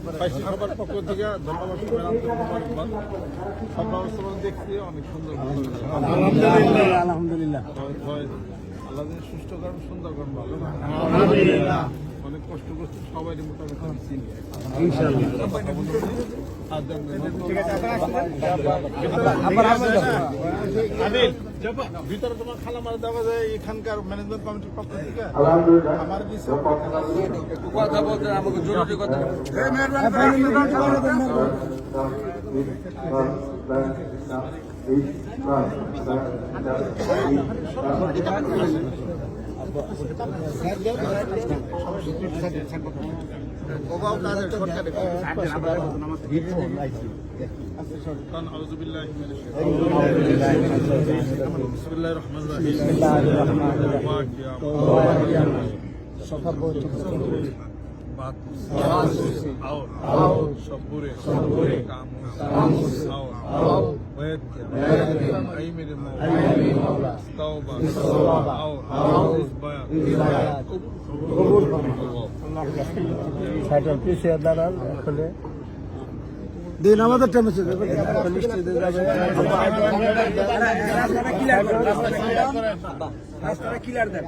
সবার পক্ষ থেকে ধন্যবাদ। সব ব্যবস্থা দেখছি অনেক সুন্দর। আলহামদুলিল্লাহ আল্লাহ সুস্থ করেন, সুন্দর করেন, ভালো অনেক কষ্ট করছে সবাই মোটামুটি আমি চিনি। ভিতরে তোমার খালামার দেওয়া যায় এখানকার ম্যানেজমেন্ট কমিটির পক্ষ থেকে আমার কথা বলতে আমাকে জরুরি কথা দিন আমাদের টাইমে ক্লিয়ার দেন।